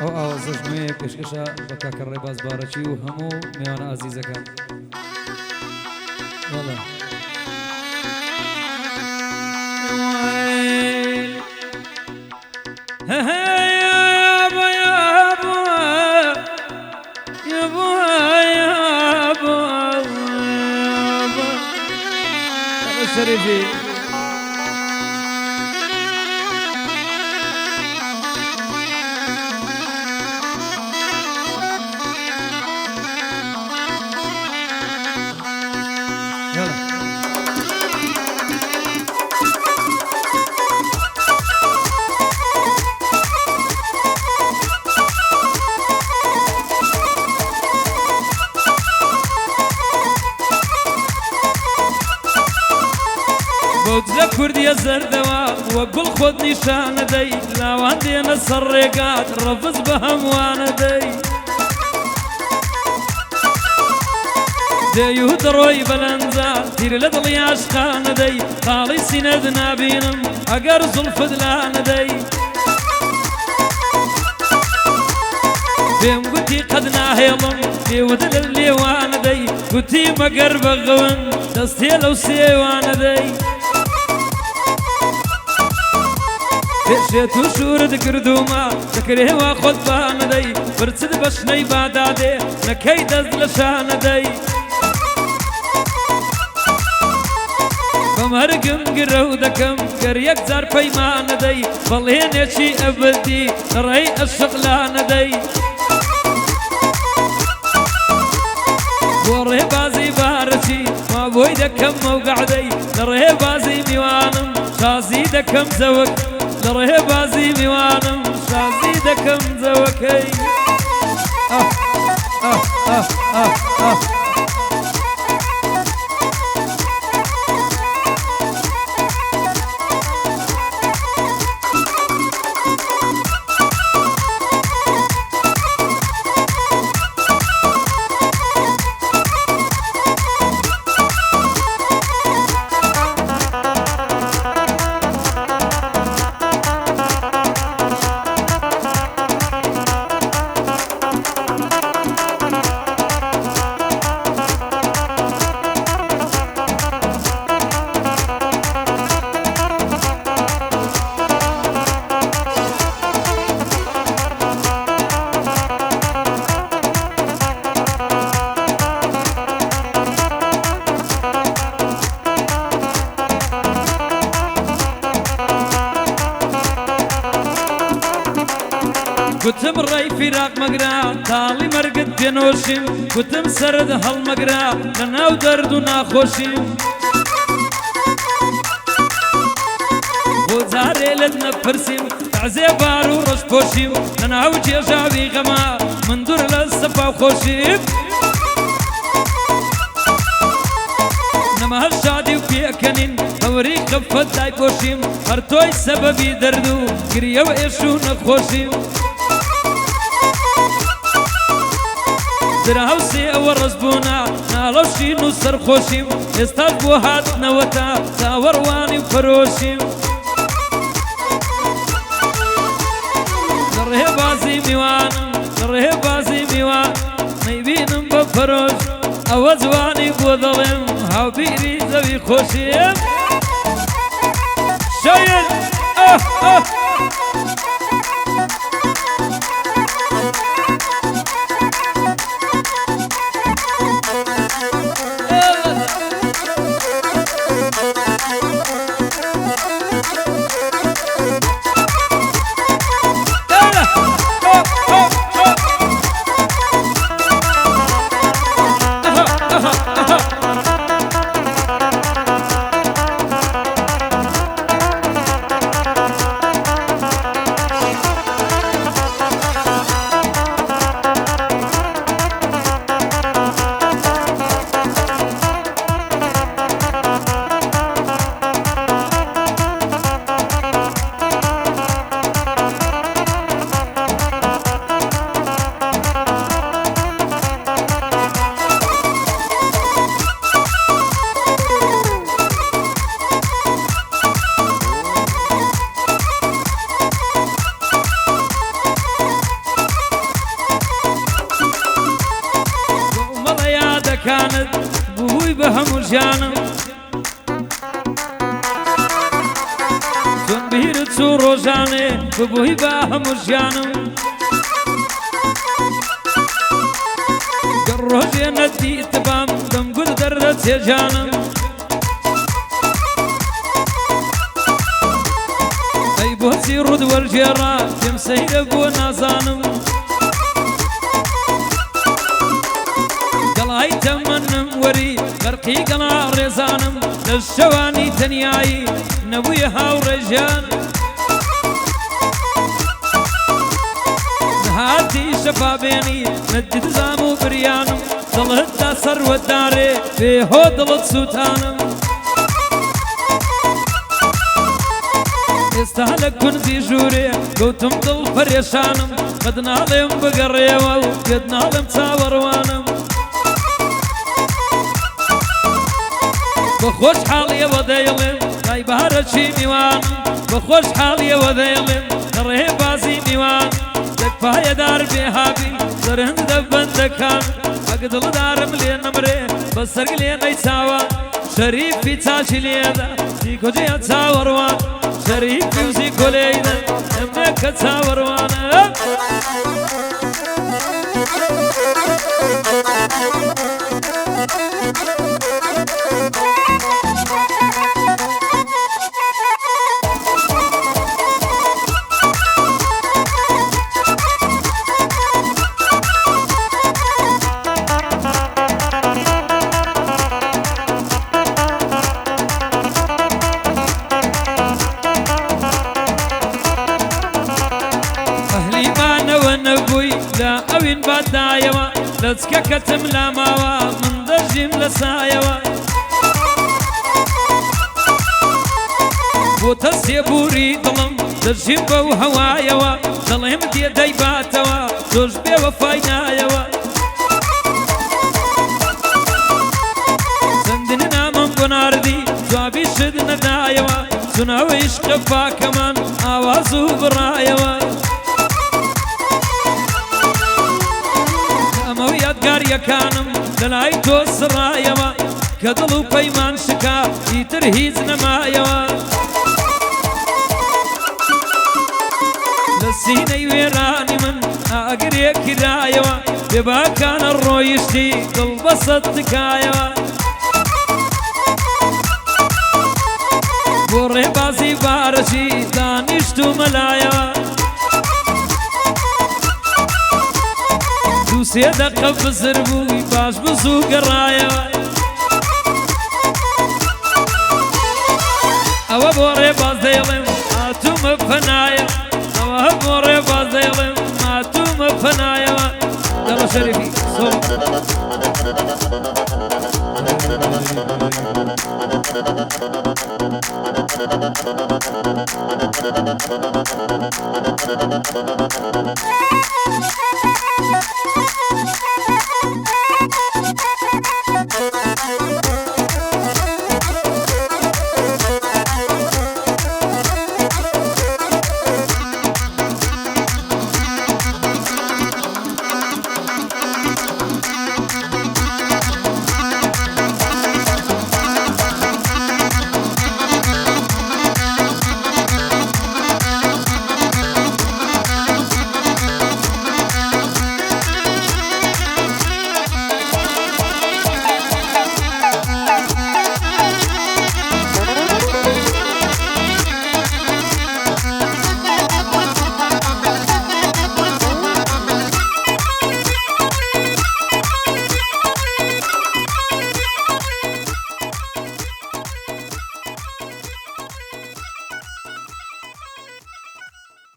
ئەو ئاوازەژمەیە پێشکەشە بە کاکە ڕێباز بارەچی و هەموو میوانە ئازیزەکان وەڵا شريفي كردي زردوا وقل خود نشان دي لاوان دينا سرقات رفز بهموان دي ديو دروي بلنزا تير لدلي عشقان دي خالي سند نابينم اقر زلف دلان دي بيم قلتي قد ناهيلم ديو دل الليوان دي قلتي مقر بغون دستي لو سيوان دي شێت و شورت کردومە دەکرێوە خۆت بانەدەی برچت بەشنەی بادادێ نەکەی دەست لە شانەدەی بەمەرگم گرە و دەکەم گەر یەک جار پەیمانەدەی بەڵێنێکی ئەبدی ڕێی ئەشقلانەدەی بۆ ڕێبازی بارەچی وا بۆی دەکەم مەوگەعدەی لە ڕێبازی میوانم شازی دەکەم زەوەک لڕێ بازی میوانم شازی دەکەم زەوەکەی گوتم ڕێی فیراق مەگرا تاڵی مەرگت پێنۆشیم گوتم سەرت هەڵمەگرا لە ناو دەرد و ناخۆشیم بۆ جارێ لەت نەپرسیم تەعزێ بار و ڕۆژ پۆشیم لە ناو جێژاوی غەما من دوور لە سەپا و خۆشیم نەمە شادی و پێکەنین هەوری خەفەت دای پۆشیم هەر تۆی سەبەبی دەرد و گریە و ئێش و نەخۆشیم دراوسێ ئەوە ڕزبوونا ناڵەشین و سەرخۆشیم ئێستاش بۆ هاتنەوەتا چاوەڕوانی و فەرۆشیم لە ڕێبازی میوانم لە ڕێبازی میوان نەیبینم بە فەرۆش ئەوە جوانی بۆ دەڵێم هاوبیری زەوی خۆشیم شاید بهم جانم چون بیرت سو روزانه ببوی بهم جانم روزی ندی تبام دم گل درد جانم ای بوسی رود ورجرا یم سیر بو نازانم قلای تمنم وری غرقی قلا رزانم للشوانی تنیایی نبوی هاو رجان هاتي شبابيني ندي زامو بريانم ضلت دا سر وداري بيهو ضلت سوتانم استهلك كنزي جوري قوتم ضل فريشانم قد نالم بقريوة وقد نالم تاوروانم بخوش حالي وذيلم لاي بهارتشي ميوانم بخوش حالي وذيلم نرهي بازي ميوان پای دار بهابی سرهند بندکان اگدل دارم لی نمره بسرگ لی نیساوا شریفی تاچی لیدا سیکو جیا تاوروان شریفی و سیکو لیدا امک تاوروان لا أوين بدايوا لتسكا كتم لا ماوا من درجم لسايوا بوتسي بوري ظلم درجم بو هوايوا ظلم دي دايباتوا زوج بي وفاينايوا سندنا من بناردي زوابي شدنا دايوا سناوي شقفا كمان آوازو برايوا يا كانم دلای تو سرایوا کدلو پیمان شکا ایتر هیز نمایوا لسینی ویرانی من اگری کرایوا ببا کان الرویشتی قلب صدقایوا بوری بازی بارشی دانشتو ملایوا سيدا قف زربوي باش بسوق الراية أو بوري باز ديلم ما توم فنايا أو بوري باز ديلم ما توم فنايا يلا شريفي صوت